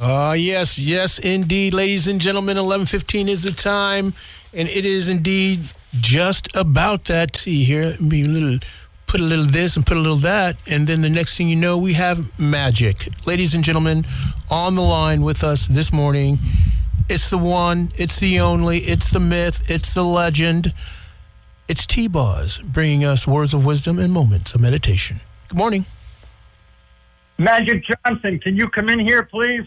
Yes, yes, indeed, ladies and gentlemen. 11:15 is the time, and it is indeed just about that. See here, put a little this and put a little that, and then the next thing you know, we have magic. Ladies and gentlemen, on the line with us this morning, it's the one, it's the only, it's the myth, it's the legend. It's T-Boz bringing us words of wisdom and moments of meditation. Good morning. Magic Johnson, can you come in here, please?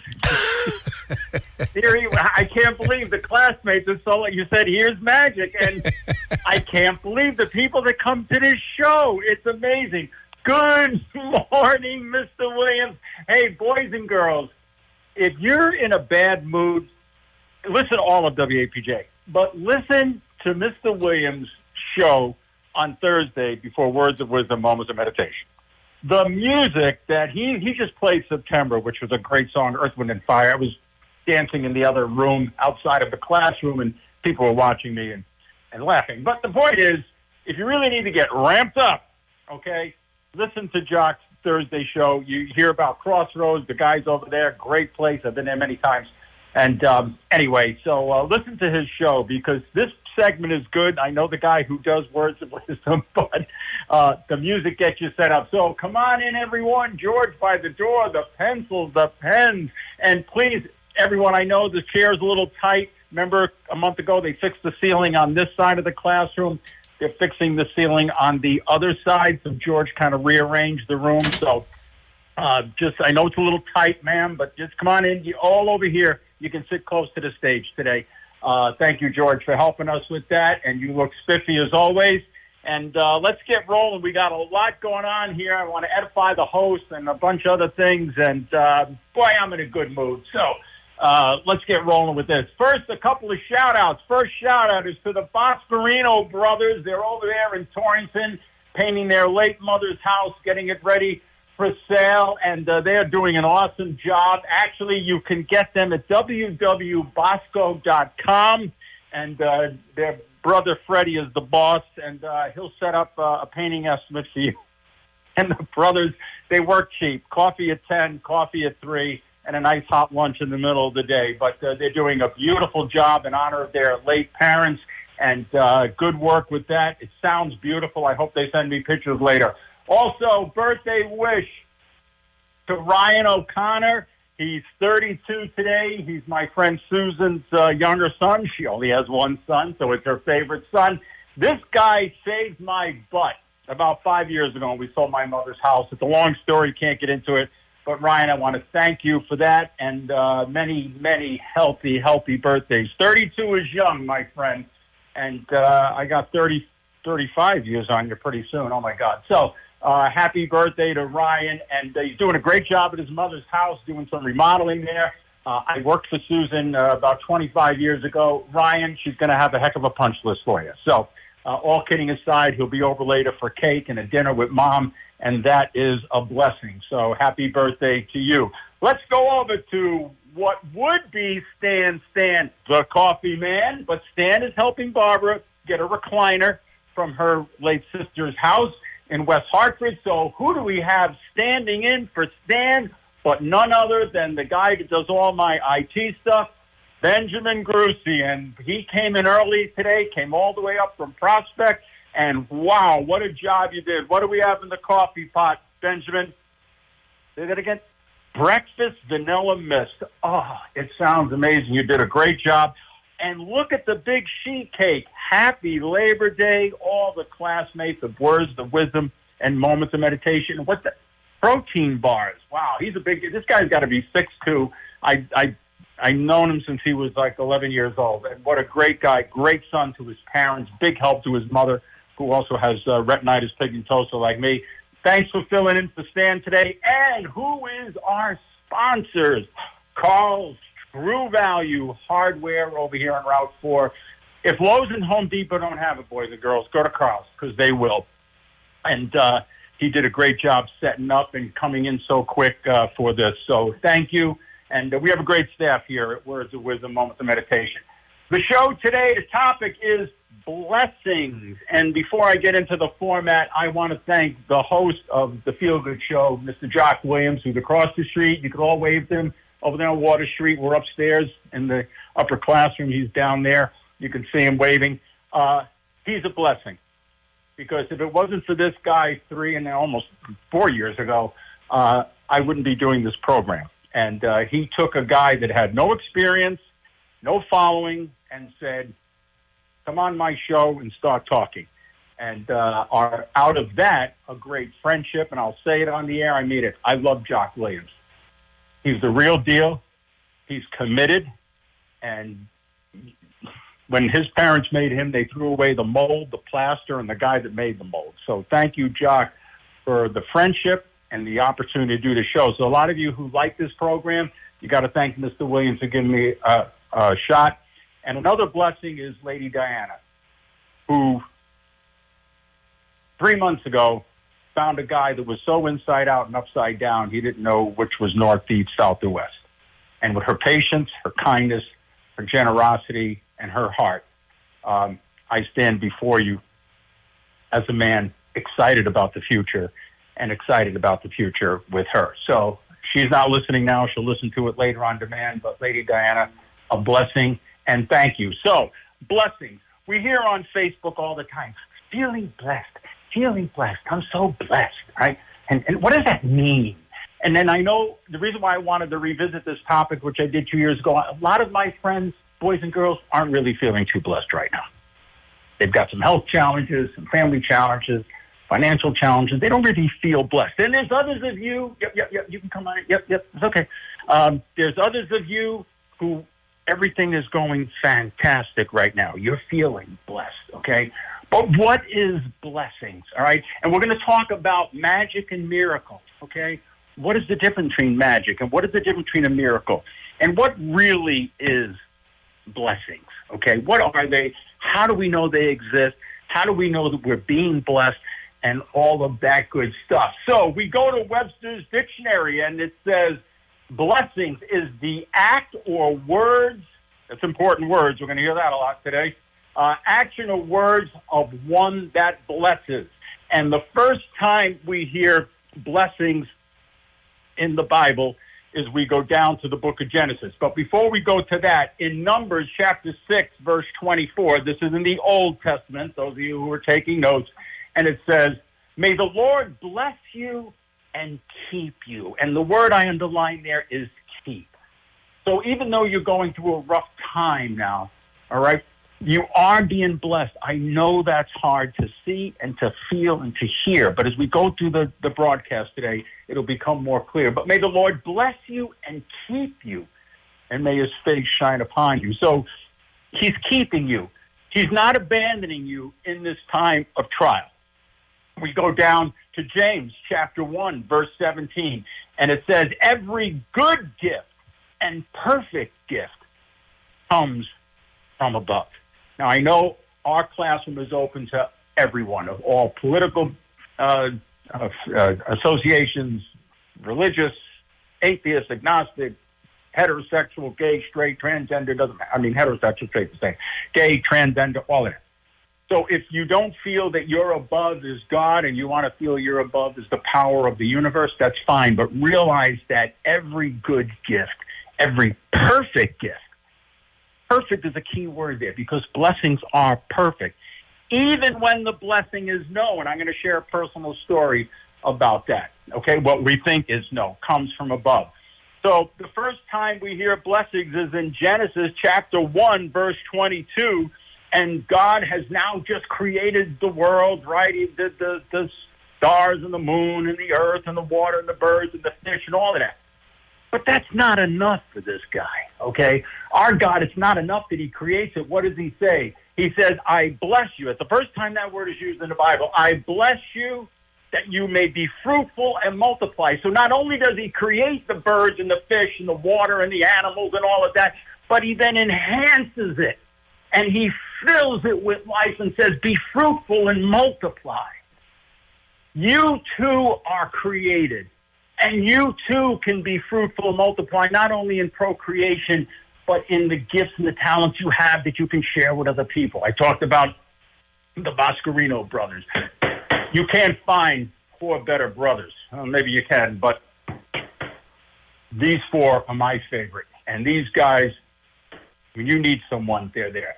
I can't believe the classmates are so. You said, here's magic, and I can't believe the people that come to this show. It's amazing. Good morning, Mr. Williams. Hey, boys and girls, if you're in a bad mood, listen to all of WAPJ, but listen to Mr. Williams' show on Thursday before Words of Wisdom, Moments of Meditation. The music that he just played September, which was a great song, Earth, Wind, and Fire. I was dancing in the other room outside of the classroom, and people were watching me and laughing. But the point is, if you really need to get ramped up, okay, listen to Jock's Thursday show. You hear about Crossroads, the guys over there, great place. I've been there many times. And anyway, so listen to his show because this segment is good. I know the guy who does Words of Wisdom, but the music gets you set up. So come on in, everyone. George by the door, the pencils, the pens. And please, everyone, I know the chair's a little tight. Remember, a month ago, they fixed the ceiling on this side of the classroom. They're fixing the ceiling on the other side, so George kind of rearranged the room. So I know it's a little tight, ma'am, but just come on in. You're all over here. You can sit close to the stage today. Thank you, George, for helping us with that. And you look spiffy as always. And let's get rolling. We got a lot going on here. I want to edify the host and a bunch of other things. And, boy, I'm in a good mood. So let's get rolling with this. First, a couple of shout-outs. First shout-out is to the Boscarino brothers. They're over there in Torrington painting their late mother's house, getting it ready for sale, and they're doing an awesome job. Actually, you can get them at www.bosco.com, and their brother Freddie is the boss, and he'll set up a painting estimate for you. And the brothers, they work cheap. Coffee at 10, coffee at 3, and a nice hot lunch in the middle of the day. But they're doing a beautiful job in honor of their late parents, and good work with that. It sounds beautiful. I hope they send me pictures later. Also, birthday wish to Ryan O'Connor. He's 32 today. He's my friend Susan's younger son. She only has one son, so it's her favorite son. This guy saved my butt about 5 years ago when we sold my mother's house. It's a long story. Can't get into it. But, Ryan, I want to thank you for that and many, many healthy birthdays. 32 is young, my friend. And I got 35 years on you pretty soon. Oh, my God. So, happy birthday to Ryan, and he's doing a great job at his mother's house, doing some remodeling there. I worked for Susan about 25 years ago. Ryan, she's going to have a heck of a punch list for you. So, all kidding aside, he'll be over later for cake and a dinner with Mom, and that is a blessing. So, happy birthday to you. Let's go over to what would be Stan, the coffee man, but Stan is helping Barbara get a recliner from her late sister's house in West Hartford. So who do we have standing in for Stan but none other than the guy that does all my IT stuff, Benjamin Grucey. And he came in early today, came all the way up from Prospect, and wow, what a job you did. What do we have in the coffee pot, Benjamin? Say that again. Breakfast vanilla mist. Oh, it sounds amazing. You did a great job. And look at the big sheet cake. Happy Labor Day. All the classmates of Words of Wisdom and Moments of Meditation. What the protein bars. Wow, this guy's got to be 6'2". I've known him since he was like 11 years old. And what a great guy. Great son to his parents. Big help to his mother, who also has retinitis pigmentosa like me. Thanks for filling in for Stan today. And who is our sponsors? Carl's True Value Hardware over here on Route 4. If Lowe's and Home Depot don't have it, boys and girls, go to Carl's because they will. And he did a great job setting up and coming in so quick for this. So thank you. And we have a great staff here at Words of Wisdom, Moments of Meditation. The show today, the topic is blessings. And before I get into the format, I want to thank the host of the Feel Good Show, Mr. Jock Williams, who's across the street. You can all wave to him. over there on Water Street. We're upstairs in the upper classroom. He's down there. You can see him waving. He's a blessing, because if it wasn't for this guy 3 and almost 4 years ago, I wouldn't be doing this program. And he took a guy that had no experience, no following, and said, come on my show and start talking. And out of that, a great friendship, and I'll say it on the air, I mean it. I love Jock Williams. He's the real deal. He's committed. And when his parents made him, they threw away the mold, the plaster, and the guy that made the mold. So thank you, Jock, for the friendship and the opportunity to do the show. So a lot of you who like this program, you got to thank Mr. Williams for giving me a shot. And another blessing is Lady Diana, who 3 months ago found a guy that was so inside out and upside down, he didn't know which was north, east, south, or west. And with her patience, her kindness, her generosity, and her heart, I stand before you as a man excited about the future, and excited about the future with her. So she's not listening now. She'll listen to it later on demand. But Lady Diana, a blessing, and thank you. So blessings. We hear on Facebook all the time, feeling blessed, feeling blessed. I'm so blessed, right? And what does that mean? And then I know the reason why I wanted to revisit this topic, which I did 2 years ago, a lot of my friends, boys and girls, aren't really feeling too blessed right now. They've got some health challenges, some family challenges, financial challenges. They don't really feel blessed. And there's others of you, yep, you can come on, yep, it's okay. There's others of you who everything is going fantastic right now. You're feeling blessed, okay? But what is blessings, all right? And we're going to talk about magic and miracles, okay? What is the difference between magic and what is the difference between a miracle? And what really is blessings, okay? What are they? How do we know they exist? How do we know that we're being blessed? And all of that good stuff. So we go to Webster's Dictionary, and it says blessings is the act or words, that's important words, we're going to hear that a lot today, action or words of one that blesses. And the first time we hear blessings in the Bible is we go down to the book of Genesis. But before we go to that, in Numbers chapter 6, verse 24, this is in the Old Testament, those of you who are taking notes, and it says, may the Lord bless you and keep you. And the word I underline there is keep. So even though you're going through a rough time now, all right, you are being blessed. I know that's hard to see and to feel and to hear. But as we go through the broadcast today, it'll become more clear. But may the Lord bless you and keep you, and may his face shine upon you. So he's keeping you. He's not abandoning you in this time of trial. We go down to James chapter 1, verse 17, and it says, every good gift and perfect gift comes from above. Now, I know our classroom is open to everyone of all political associations, religious, atheist, agnostic, heterosexual, gay, straight, transgender, heterosexual, straight, the same, gay, transgender, all of that. So if you don't feel that you're above is God and you want to feel you're above is the power of the universe, that's fine. But realize that every good gift, every perfect gift, perfect is a key word there because blessings are perfect. Even when the blessing is no, and I'm going to share a personal story about that, okay? What we think is no, comes from above. So the first time we hear blessings is in Genesis chapter 1, verse 22, and God has now just created the world, right? He did the stars and the moon and the earth and the water and the birds and the fish and all of that. But that's not enough for this guy, okay? Our God, it's not enough that he creates it. What does he say? He says, I bless you. It's the first time that word is used in the Bible. I bless you that you may be fruitful and multiply. So not only does he create the birds and the fish and the water and the animals and all of that, but he then enhances it. And he fills it with life and says, be fruitful and multiply. You too are created. And you too can be fruitful and multiply, not only in procreation, but in the gifts and the talents you have that you can share with other people. I talked about the Boscarino brothers. You can't find 4 better brothers. Well, maybe you can, but These four are my favorite. And these guys, when you need someone, they're there.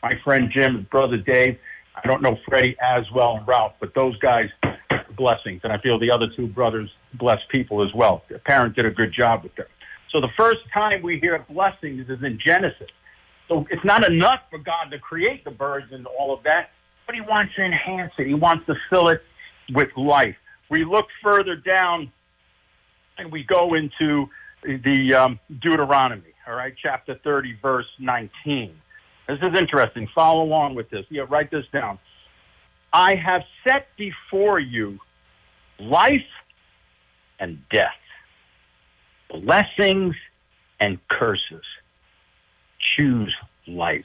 My friend Jim, his brother Dave, I don't know Freddie as well and Ralph, but those guys are blessings. And I feel the other two brothers bless people as well. Their parents did a good job with them. So the first time we hear blessings is in Genesis. So it's not enough for God to create the birds and all of that, but he wants to enhance it. He wants to fill it with life. We look further down and we go into the Deuteronomy, all right, chapter 30, verse 19. This is interesting. Follow along with this. Yeah, write this down. I have set before you life and death, blessings and curses. Choose life.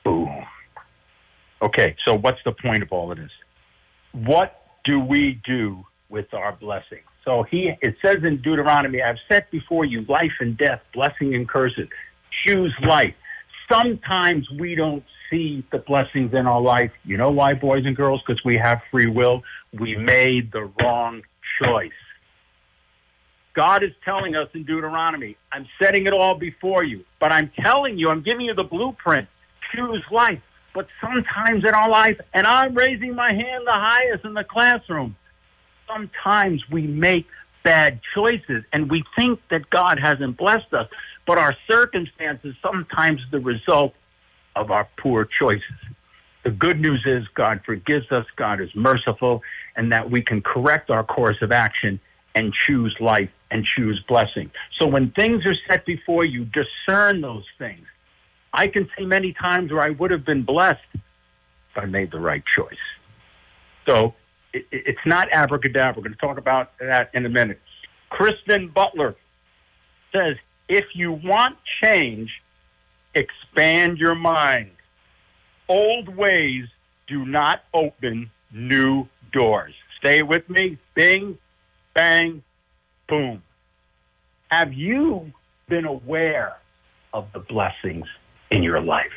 Boom. Okay, so what's the point of all of this? What do we do with our blessing? So it says in Deuteronomy, I've set before you life and death, blessing and curses. Choose life. Sometimes we don't see the blessings in our life. You know why, boys and girls? Because we have free will. We made the wrong choice. God is telling us in Deuteronomy, I'm setting it all before you, but I'm telling you, I'm giving you the blueprint. Choose life. But sometimes in our life, and I'm raising my hand the highest in the classroom, sometimes we make bad choices and we think that God hasn't blessed us, but our circumstances sometimes the result of our poor choices. The good news is God forgives us, God is merciful, and that we can correct our course of action and choose life and choose blessing. So when things are set before you, discern those things. I can see many times where I would have been blessed if I made the right choice. So it's not abracadabra. We're going to talk about that in a minute. Kristen Butler says, if you want change, expand your mind. Old ways do not open new doors. Stay with me. Bing, bang, boom. Have you been aware of the blessings in your life?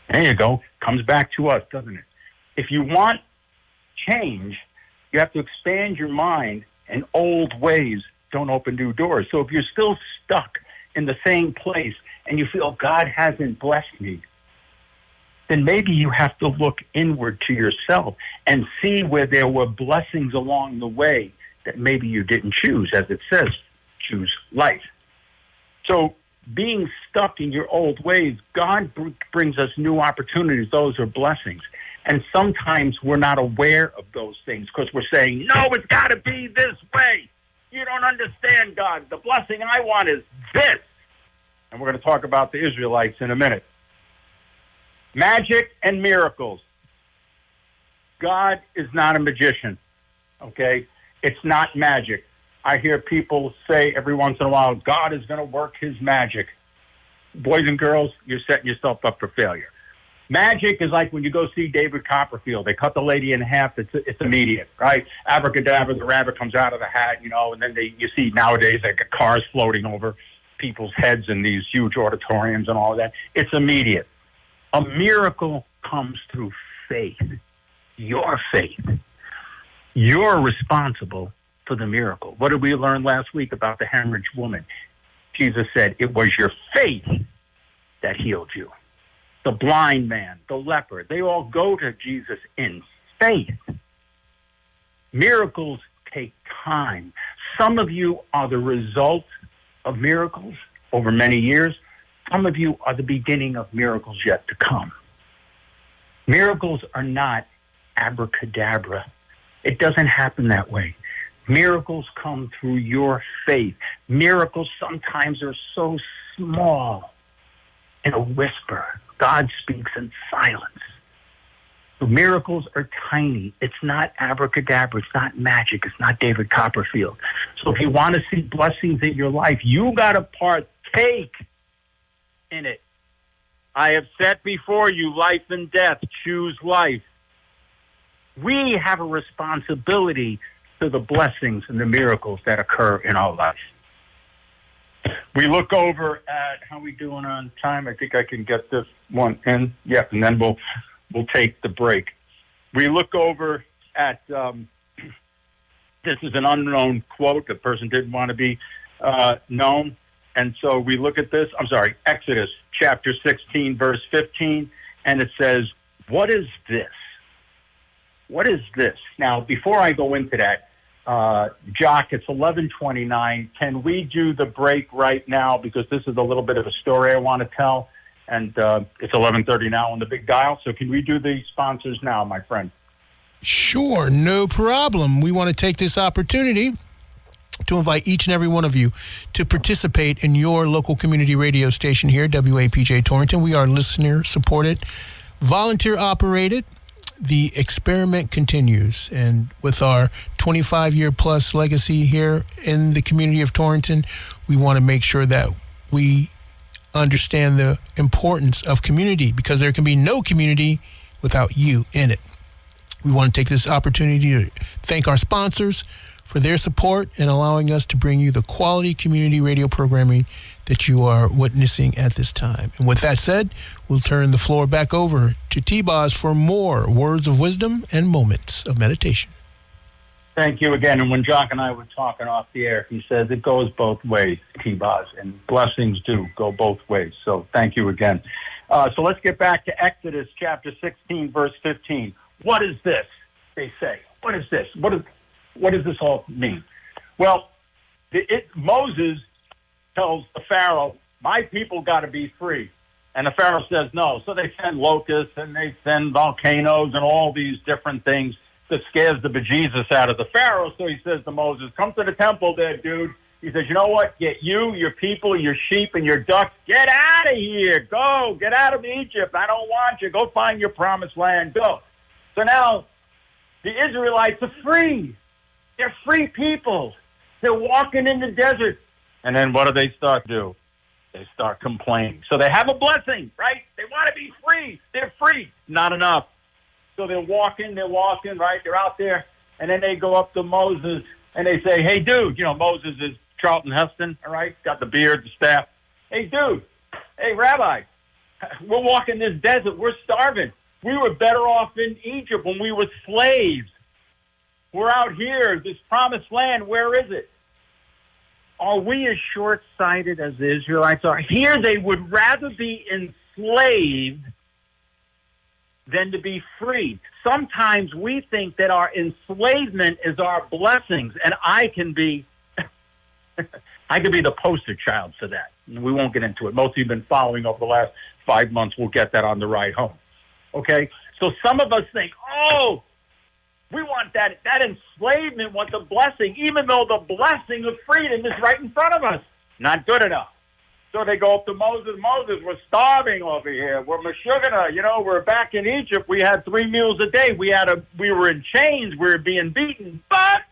There you go. Comes back to us, doesn't it? If you want change, you have to expand your mind, and old ways don't open new doors. So if you're still stuck in the same place and you feel God hasn't blessed me, then maybe you have to look inward to yourself and see where there were blessings along the way that maybe you didn't choose. As it says, choose life. So being stuck in your old ways, God brings us new opportunities. Those are blessings. And sometimes we're not aware of those things because we're saying, no, it's got to be this way. You don't understand, God. The blessing I want is this. And we're going to talk about the Israelites in a minute. Magic and miracles. God is not a magician, okay? It's not magic. I hear people say every once in a while, God is going to work his magic. Boys and girls, you're setting yourself up for failure. Magic is like when you go see David Copperfield. They cut the lady in half. It's immediate, right? Abracadabra, the rabbit comes out of the hat, and then you see nowadays like cars floating over people's heads in these huge auditoriums and all of that. It's immediate. A miracle comes through faith. Your faith. You're responsible for the miracle. What did we learn last week about the hemorrhaged woman? Jesus said, it was your faith that healed you. The blind man, the leper, they all go to Jesus in faith. Miracles take time. Some of you are the result of miracles over many years. Some of you are the beginning of miracles yet to come. Miracles are not abracadabra. It doesn't happen that way. Miracles come through your faith. Miracles sometimes are so small, in a whisper. God speaks in silence. The miracles are tiny. It's not abracadabra. It's not magic. It's not David Copperfield. So if you want to see blessings in your life, you got to partake in it. I have set before you life and death. Choose life. We have a responsibility to the blessings and the miracles that occur in our life. We look over at how we doing on time. I think I can get this one in. Yep, and then we'll take the break. We look over at this is an unknown quote. The person didn't want to be known. And so we look at this, Exodus chapter 16, verse 15, and it says, what is this? What is this? Now, before I go into that, Jock, it's 11:29. Can we do the break right now? Because this is a little bit of a story I want to tell. And it's 11:30 now on the big dial. So can we do the sponsors now, my friend? Sure, no problem. We want to take this opportunity to invite each and every one of you to participate in your local community radio station here, WAPJ Torrington. We are listener-supported, volunteer-operated. The experiment continues, and with our 25-year-plus legacy here in the community of Torrington, we want to make sure that we understand the importance of community, because there can be no community without you in it. We want to take this opportunity to thank our sponsors for their support and allowing us to bring you the quality community radio programming that you are witnessing at this time. And with that said, we'll turn the floor back over to T-Boz for more words of wisdom and moments of meditation. Thank you again. And when Jock and I were talking off the air, he says it goes both ways, T-Boz, and blessings do go both ways. So thank you again. So let's get back to Exodus chapter 16, verse 15. What is this? They say. What is this? What does this all mean? Well, Moses tells the Pharaoh, my people got to be free. And the Pharaoh says no. So they send locusts and they send volcanoes and all these different things that scares the bejesus out of the Pharaoh. So he says to Moses, come to the temple there, dude. He says, you know what? Get you, your people, your sheep, and your ducks. Get out of here. Go. Get out of Egypt. I don't want you. Go find your promised land. Go. So now the Israelites are free. They're free people. They're walking in the desert. And then what do they start to do? They start complaining. So they have a blessing, right? They want to be free. They're free. Not enough. So they're walking, right? They're out there. And then they go up to Moses and they say, hey, dude, Moses is Charlton Heston, all right? Got the beard, the staff. Hey, dude. Hey, Rabbi. We're walking this desert. We're starving. We were better off in Egypt when we were slaves. We're out here, this promised land. Where is it? Are we as short-sighted as the Israelites are? Here they would rather be enslaved than to be free. Sometimes we think that our enslavement is our blessings, and I can be the poster child for that. We won't get into it. Most of you have been following over the last 5 months. We'll get that on the ride home. Okay? So some of us think, we want that enslavement, want the blessing, even though the blessing of freedom is right in front of us. Not good enough. So they go up to Moses. Moses, we're starving over here. We're Meshuggah. We're back in Egypt. We had 3 meals a day. We were in chains. We were being beaten, but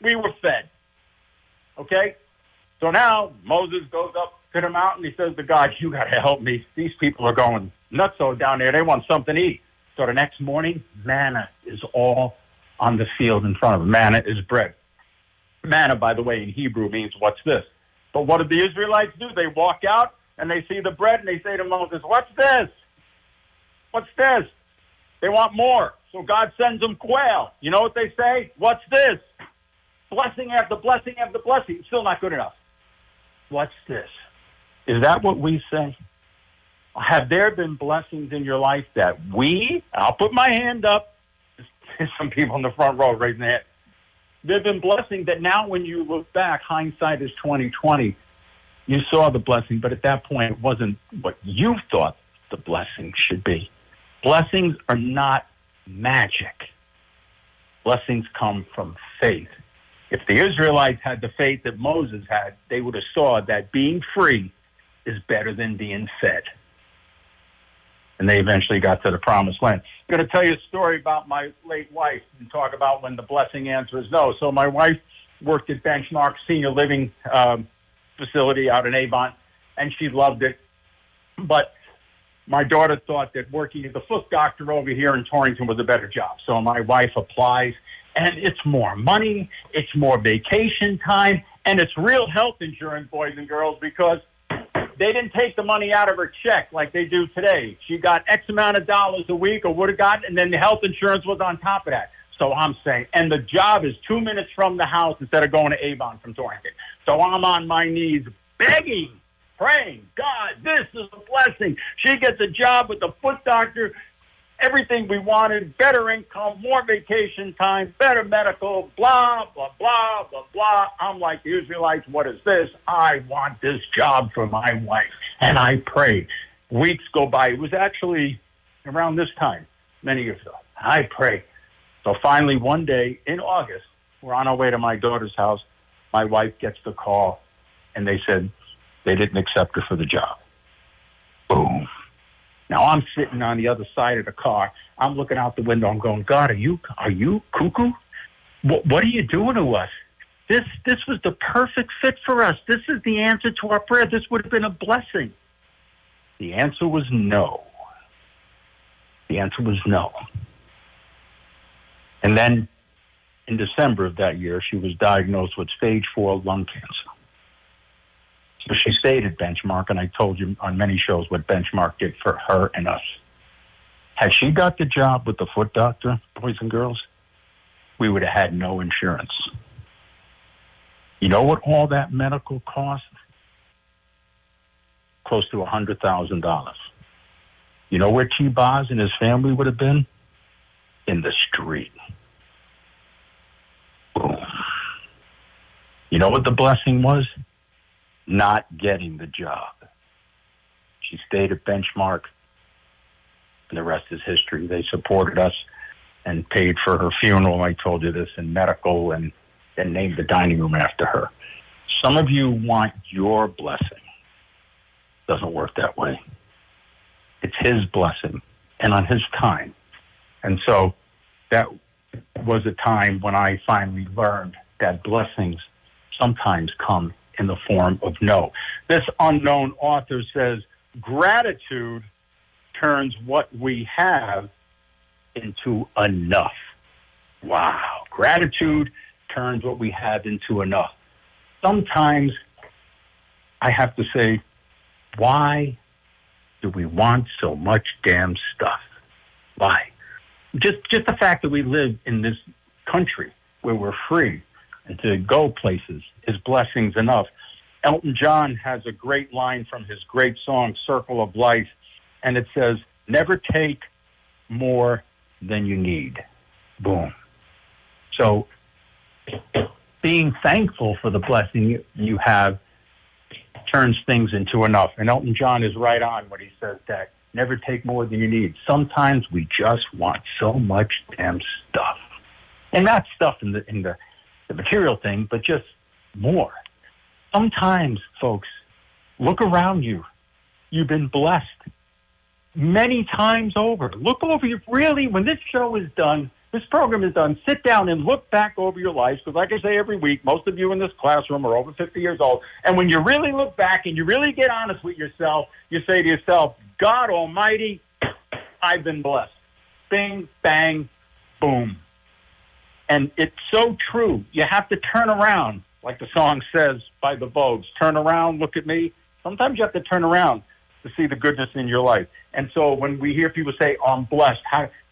we were fed. Okay? So now Moses goes up to the mountain. He says to God, you got to help me. These people are going nutso down there. They want something to eat. So the next morning, manna is all on the field in front of them. Manna is bread. Manna, by the way, in Hebrew means what's this? But what did the Israelites do? They walk out and they see the bread and they say to Moses, what's this? What's this? They want more. So God sends them quail. You know what they say? What's this? Blessing after blessing after blessing. Still not good enough. What's this? Is that what we say? Have there been blessings in your life that I'll put my hand up. Some people in the front row raising their hand. There have been blessings that now when you look back, hindsight is 20/20. You saw the blessing, but at that point it wasn't what you thought the blessing should be. Blessings are not magic. Blessings come from faith. If the Israelites had the faith that Moses had, they would have saw that being free is better than being fed. And they eventually got to the promised land. I'm going to tell you a story about my late wife and talk about when the blessing answer is no. So my wife worked at Benchmark Senior Living facility out in Avon, and she loved it. But my daughter thought that working as a foot doctor over here in Torrington was a better job. So my wife applies, and it's more money, it's more vacation time, and it's real health insurance, boys and girls, because they didn't take the money out of her check like they do today. She got X amount of dollars a week or would have gotten, and then the health insurance was on top of that. So I'm saying, and the job is 2 minutes from the house instead of going to Avon from Torrington. So I'm on my knees begging, praying, God, this is a blessing. She gets a job with the foot doctor, everything we wanted, better income, more vacation time, better medical, blah, blah, blah, blah, blah. I'm like, the Israelites, what is this? I want this job for my wife. And I pray. Weeks go by. It was actually around this time, many years ago. I pray. So finally, one day in August, we're on our way to my daughter's house. My wife gets the call, and they said they didn't accept her for the job. Boom. Now I'm sitting on the other side of the car. I'm looking out the window. I'm going, God, are you cuckoo? What are you doing to us? This was the perfect fit for us. This is the answer to our prayer. This would have been a blessing. The answer was no. The answer was no. And then in December of that year, she was diagnosed with stage 4 lung cancer. So she stayed at Benchmark, and I told you on many shows what Benchmark did for her and us. Had she got the job with the foot doctor, boys and girls, we would have had no insurance. You know what all that medical cost? Close to $100,000. You know where T-Boz and his family would have been? In the street. Boom. You know what the blessing was? Not getting the job. She stayed at Benchmark, and the rest is history. They supported us and paid for her funeral. I told you this, and medical, and named the dining room after her. Some of you want your blessing. Doesn't work that way. It's his blessing and on his time. And so that was a time when I finally learned that blessings sometimes come in the form of no. This unknown author says, gratitude turns what we have into enough. Wow. Gratitude turns what we have into enough. Sometimes I have to say, why do we want so much damn stuff? Why? Just the fact that we live in this country where we're free and to go places is blessings enough. Elton John has a great line from his great song, Circle of Life, and it says, never take more than you need. Boom. So being thankful for the blessing you have turns things into enough. And Elton John is right on when he says that. Never take more than you need. Sometimes we just want so much damn stuff. And not stuff in the material thing, but just more. Sometimes, folks, look around you. You've been blessed many times over. Look over you. Really, when this show is done, this program is done, sit down and look back over your lives, because like I say every week, most of you in this classroom are over 50 years old, and when you really look back and you really get honest with yourself, you say to yourself, God Almighty, I've been blessed. Bing, bang, boom. And it's so true. You have to turn around, like the song says by the Vogues, turn around, look at me. Sometimes you have to turn around to see the goodness in your life. And so when we hear people say, oh, I'm blessed,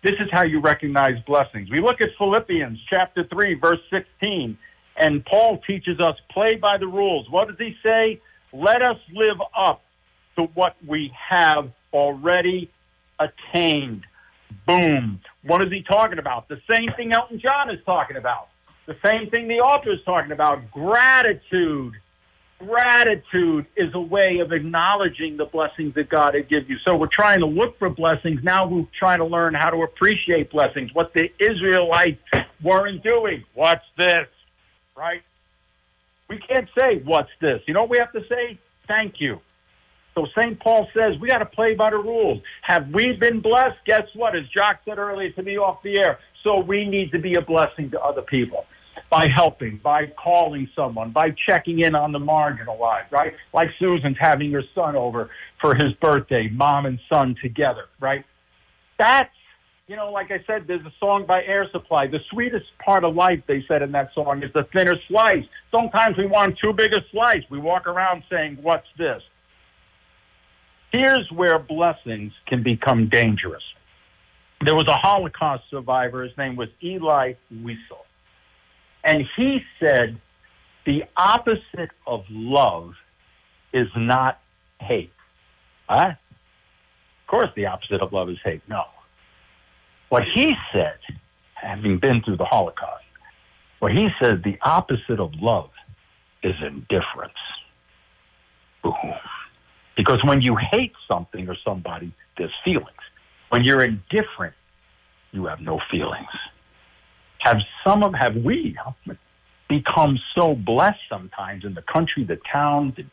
this is how you recognize blessings. We look at Philippians chapter 3, verse 16, and Paul teaches us, play by the rules. What does he say? Let us live up to what we have already attained. Boom. What is he talking about? The same thing Elton John is talking about. The same thing the author is talking about. Gratitude. Gratitude is a way of acknowledging the blessings that God had given you. So we're trying to look for blessings. Now we're trying to learn how to appreciate blessings. What the Israelites weren't doing. What's this? Right? We can't say, what's this? You know what we have to say? Thank you. So St. Paul says we got to play by the rules. Have we been blessed? Guess what? As Jock said earlier to me off the air, so we need to be a blessing to other people. By helping, by calling someone, by checking in on the marginalized, right? Like Susan's having her son over for his birthday, mom and son together, right? That's, like I said, there's a song by Air Supply. The sweetest part of life, they said in that song, is the thinner slice. Sometimes we want too big a slice. We walk around saying, what's this? Here's where blessings can become dangerous. There was a Holocaust survivor. His name was Eli Wiesel. And he said, the opposite of love is not hate. Huh? Of course, the opposite of love is hate. No. What he said, having been through the Holocaust, what he said, the opposite of love is indifference. Boom. Because when you hate something or somebody, there's feelings. When you're indifferent, you have no feelings. Have we become so blessed sometimes in the country, the town, the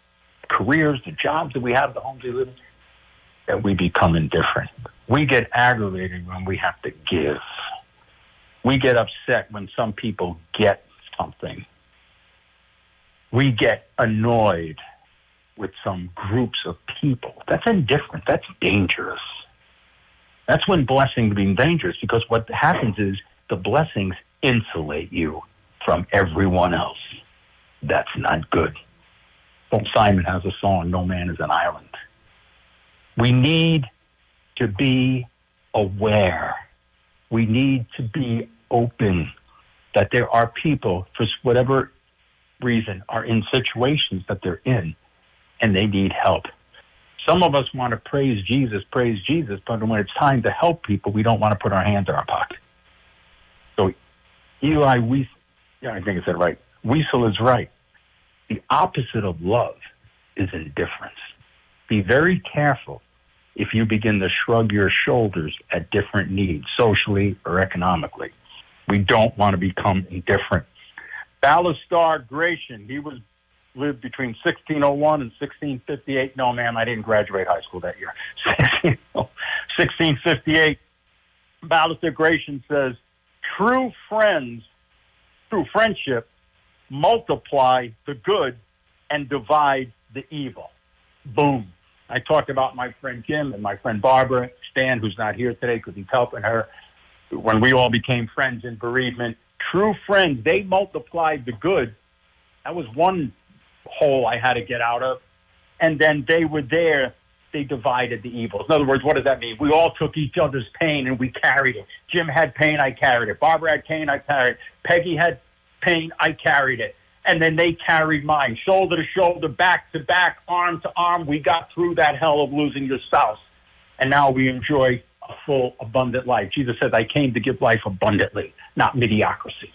careers, the jobs that we have, the homes we live in, that we become indifferent? We get aggravated when we have to give. We get upset when some people get something. We get annoyed with some groups of people. That's indifferent. That's dangerous. That's when blessings being dangerous, because what happens is the blessings insulate you from everyone else. That's not good. Paul Simon has a song, No Man is an Island. We need to be aware. We need to be open that there are people, for whatever reason, are in situations that they're in and they need help. Some of us want to praise Jesus, but when it's time to help people, we don't want to put our hands in our pocket. So Eli Wiesel, I think I said it right. Wiesel is right. The opposite of love is indifference. Be very careful if you begin to shrug your shoulders at different needs, socially or economically. We don't want to become indifferent. Ballastar Gratian, he lived between 1601 and 1658. No, ma'am, I didn't graduate high school that year. 1658. Ballastar Gratian says, true friendship, multiply the good and divide the evil. Boom. I talked about my friend Kim and my friend Barbara, Stan, who's not here today because he's helping her, when we all became friends in bereavement. True friends, they multiplied the good. That was one hole I had to get out of. And then they were there, they divided the evils. In other words, what does that mean? We all took each other's pain and we carried it. Jim had pain, I carried it. Barbara had pain, I carried it. Peggy had pain, I carried it. And then they carried mine, shoulder to shoulder, back to back, arm to arm. We got through that hell of losing your spouse. And now we enjoy a full, abundant life. Jesus says, I came to give life abundantly, not mediocrity.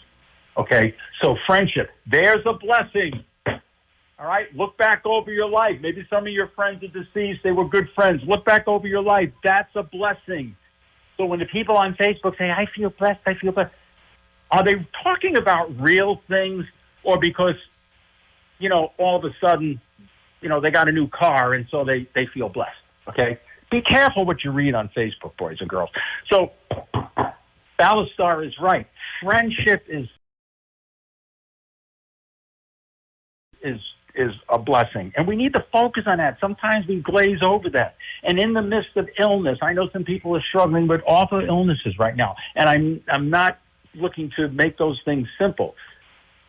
Okay? So friendship, there's a blessing. All right? Look back over your life. Maybe some of your friends are deceased. They were good friends. Look back over your life. That's a blessing. So when the people on Facebook say, I feel blessed, are they talking about real things, or because, all of a sudden, they got a new car and so they feel blessed? Okay? Be careful what you read on Facebook, boys and girls. So Ballastar is right. Friendship is a blessing, and we need to focus on that. Sometimes we glaze over that. And in the midst of illness, I know some people are struggling with awful illnesses right now, and I'm not looking to make those things simple.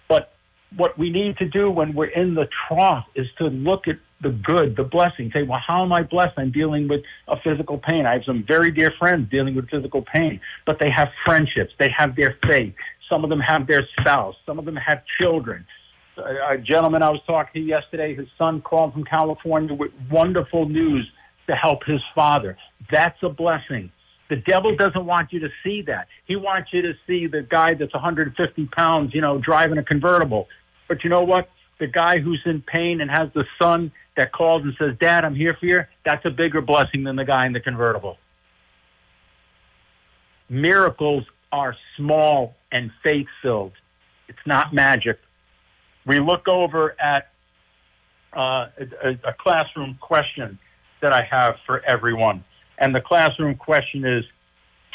But what we need to do when we're in the trough is to look at the good, the blessing. Say, well, how am I blessed? I'm dealing with a physical pain. I have some very dear friends dealing with physical pain, but they have friendships. They have their faith. Some of them have their spouse. Some of them have children. A gentleman I was talking to yesterday, his son called from California with wonderful news to help his father. That's a blessing. The devil doesn't want you to see that. He wants you to see the guy that's 150 pounds, driving a convertible. But you know what? The guy who's in pain and has the son that calls and says, Dad, I'm here for you, that's a bigger blessing than the guy in the convertible. Miracles are small and faith-filled. It's not magic. We look over at a classroom question that I have for everyone. And the classroom question is,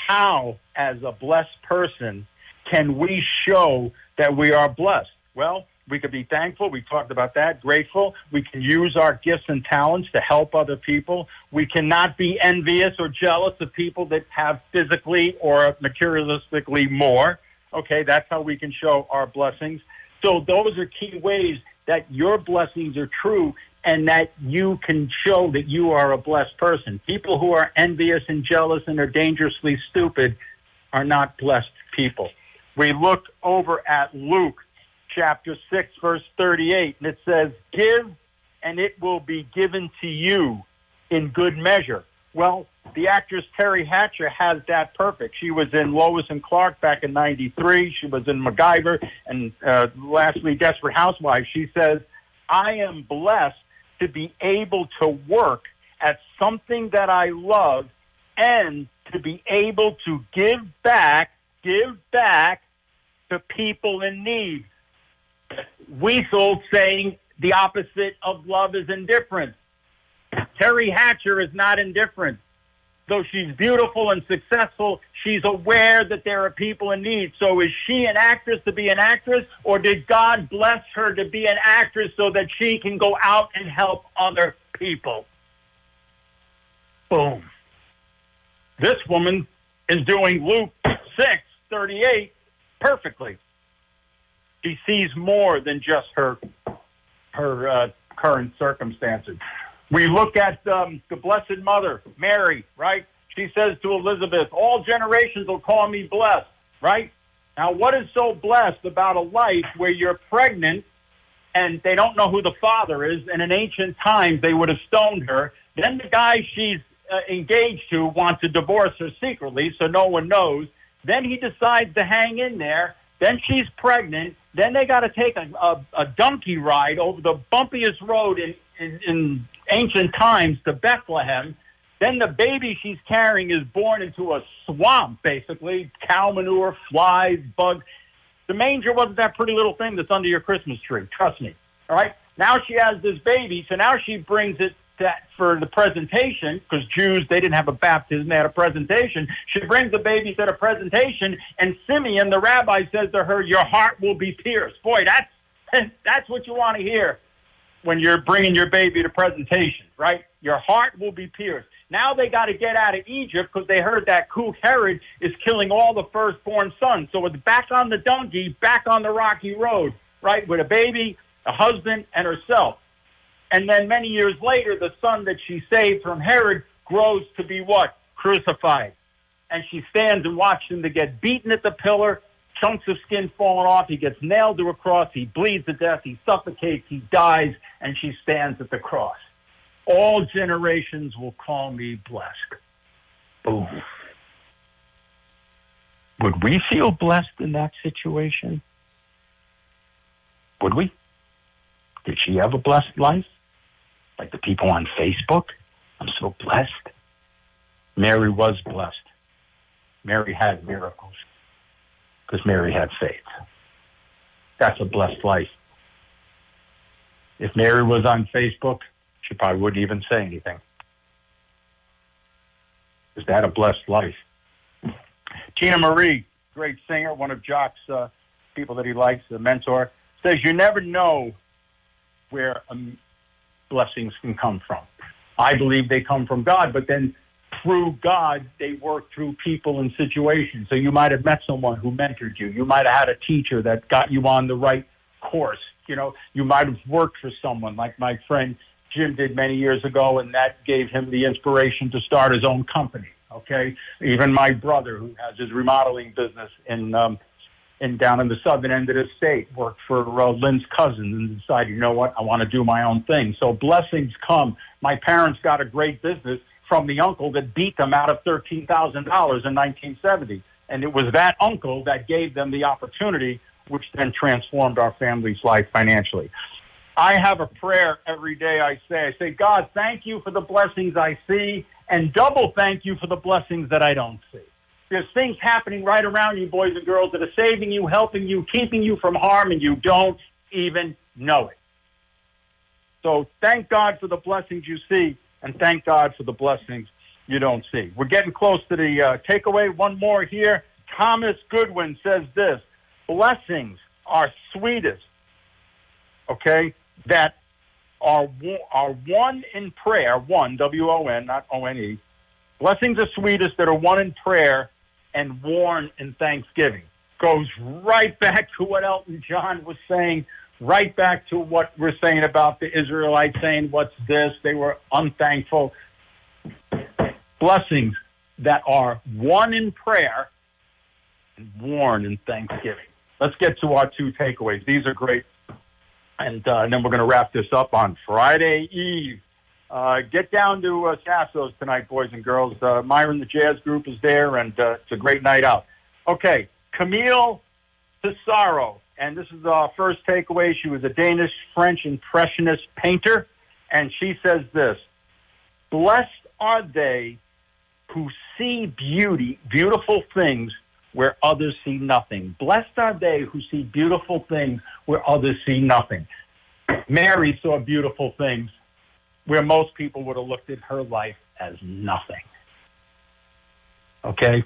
how, as a blessed person, can we show that we are blessed? Well, we could be thankful. We talked about that. Grateful. We can use our gifts and talents to help other people. We cannot be envious or jealous of people that have physically or materialistically more. Okay, that's how we can show our blessings. So those are key ways that your blessings are true, and that you can show that you are a blessed person. People who are envious and jealous and are dangerously stupid are not blessed people. We look over at Luke chapter 6, verse 38, and it says, "Give, and it will be given to you in good measure." Well, the actress Terry Hatcher has that perfect. She was in Lois and Clark back in 93. She was in MacGyver. And lastly, Desperate Housewives. She says, "I am blessed to be able to work at something that I love and to be able to give back to people in need." Weasel saying the opposite of love is indifference. Terry Hatcher is not indifferent. Though she's beautiful and successful, she's aware that there are people in need. So is she an actress to be an actress, or did God bless her to be an actress so that she can go out and help other people? Boom. This woman is doing Luke 6:38 perfectly. She sees more than just her current circumstances. We look at the Blessed Mother, Mary, right? She says to Elizabeth, "All generations will call me blessed," right? Now, what is so blessed about a life where you're pregnant and they don't know who the father is, and in ancient times they would have stoned her. Then the guy she's engaged to wants to divorce her secretly so no one knows. Then he decides to hang in there. Then she's pregnant. Then they got to take a donkey ride over the bumpiest road in ancient times to Bethlehem. Then the baby she's carrying is born into a swamp, basically. Cow manure, flies, bugs. The manger wasn't that pretty little thing that's under your Christmas tree. Trust me. All right? Now she has this baby, so now she brings it for the presentation, because Jews, they didn't have a baptism, they had a presentation. She brings the baby to the presentation, and Simeon, the rabbi, says to her, "Your heart will be pierced." Boy, that's what you want to hear when you're bringing your baby to presentation, right? Your heart will be pierced. Now they got to get out of Egypt because they heard that kook Herod is killing all the firstborn sons. So it's back on the donkey, back on the rocky road, right, with a baby, a husband, and herself. And then many years later, the son that she saved from Herod grows to be what? Crucified. And she stands and watches him to get beaten at the pillar, chunks of skin falling off. He gets nailed to a cross. He bleeds to death. He suffocates. He dies. And she stands at the cross. All generations will call me blessed. Boom. Would we feel blessed in that situation? Would we? Did she have a blessed life? Like the people on Facebook? I'm so blessed. Mary was blessed. Mary had miracles because Mary had faith. That's a blessed life. If Mary was on Facebook, she probably wouldn't even say anything. Is that a blessed life? Tina Marie, great singer, one of Jock's people that he likes, a mentor, says you never know where blessings can come from. I believe they come from God, but then through God, they work through people and situations. So you might have met someone who mentored you. You might have had a teacher that got you on the right course. You know, you might have worked for someone like my friend Jim did many years ago, and that gave him the inspiration to start his own company. Okay. Even my brother, who has his remodeling business down in the southern end of the state, worked for Lynn's cousin and decided, you know what, I want to do my own thing. So blessings come. My parents got a great business from the uncle that beat them out of $13,000 in 1970. And it was that uncle that gave them the opportunity, which then transformed our family's life financially. I have a prayer every day I say, God, thank you for the blessings I see, and double thank you for the blessings that I don't see. There's things happening right around you, boys and girls, that are saving you, helping you, keeping you from harm, and you don't even know it. So thank God for the blessings you see, and thank God for the blessings you don't see. We're getting close to the takeaway. One more here. Thomas Goodwin says this: blessings are sweetest, okay, that are one in prayer, one, W-O-N, not O-N-E. Blessings are sweetest that are one in prayer and worn in thanksgiving. Goes right back to what Elton John was saying right back to what we're saying about the Israelites saying, what's this? They were unthankful. Blessings that are won in prayer and worn in thanksgiving. Let's get to our 2 takeaways. These are great. And then we're going to wrap this up on Friday Eve. Get down to Sasso's tonight, boys and girls. Myron, the jazz group, is there, and it's a great night out. Okay, Camille Pissarro. And this is our first takeaway. She was a Danish-French impressionist painter. And she says this: blessed are they who see beautiful things where others see nothing. Blessed are they who see beautiful things where others see nothing. Mary saw beautiful things where most people would have looked at her life as nothing. Okay?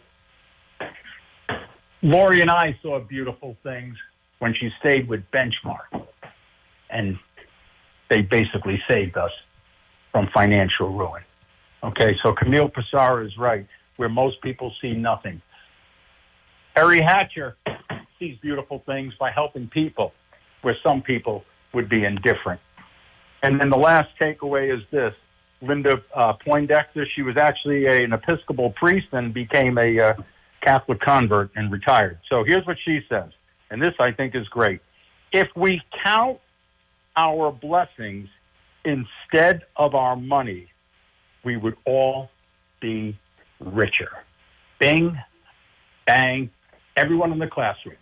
Lori and I saw beautiful things when she stayed with Benchmark, and they basically saved us from financial ruin. Okay, so Camille Pissarro is right, where most people see nothing. Harry Hatcher sees beautiful things by helping people, where some people would be indifferent. And then the last takeaway is this. Linda Poindexter, she was actually an Episcopal priest and became a Catholic convert and retired. So here's what she says, and this I think is great. If we count our blessings instead of our money, we would all be richer. Bing, bang, everyone in the classroom.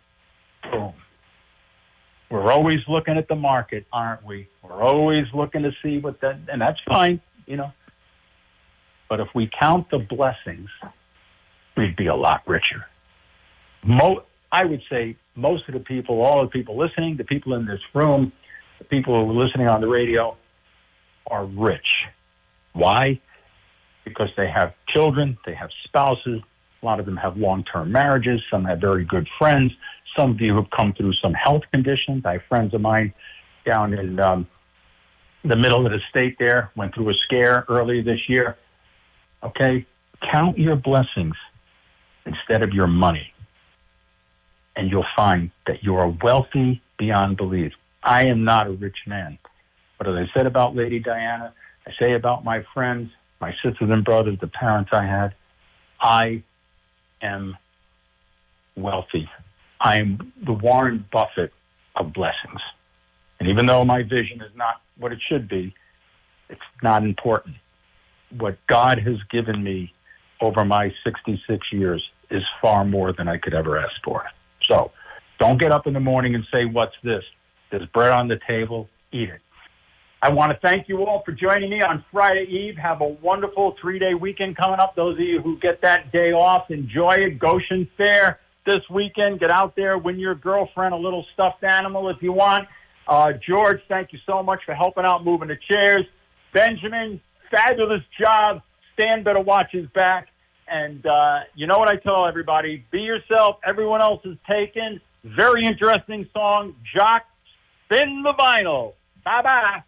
Boom. We're always looking at the market, aren't we? We're always looking to see what that, and that's fine, But if we count the blessings, we'd be a lot richer. I would say most of the people, all the people listening, the people in this room, the people who are listening on the radio are rich. Why? Because they have children, they have spouses, a lot of them have long-term marriages, some have very good friends, some of you have come through some health conditions. I have friends of mine down in the middle of the state there, went through a scare earlier this year. Okay, count your blessings instead of your money, and you'll find that you are wealthy beyond belief. I am not a rich man, but as I said about Lady Diana, I say about my friends, my sisters and brothers, the parents I had, I am wealthy. I am the Warren Buffett of blessings. And even though my vision is not what it should be, it's not important. What God has given me over my 66 years is far more than I could ever ask for. So don't get up in the morning and say, what's this? There's bread on the table. Eat it. I want to thank you all for joining me on Friday Eve. Have a wonderful 3-day weekend coming up. Those of you who get that day off, enjoy it. Goshen Fair this weekend. Get out there, win your girlfriend a little stuffed animal if you want. George, thank you so much for helping out moving the chairs. Benjamin, fabulous job. Stan better watch his back. And you know what I tell everybody? Be yourself. Everyone else is taken. Very interesting song. Jock, spin the vinyl. Bye-bye.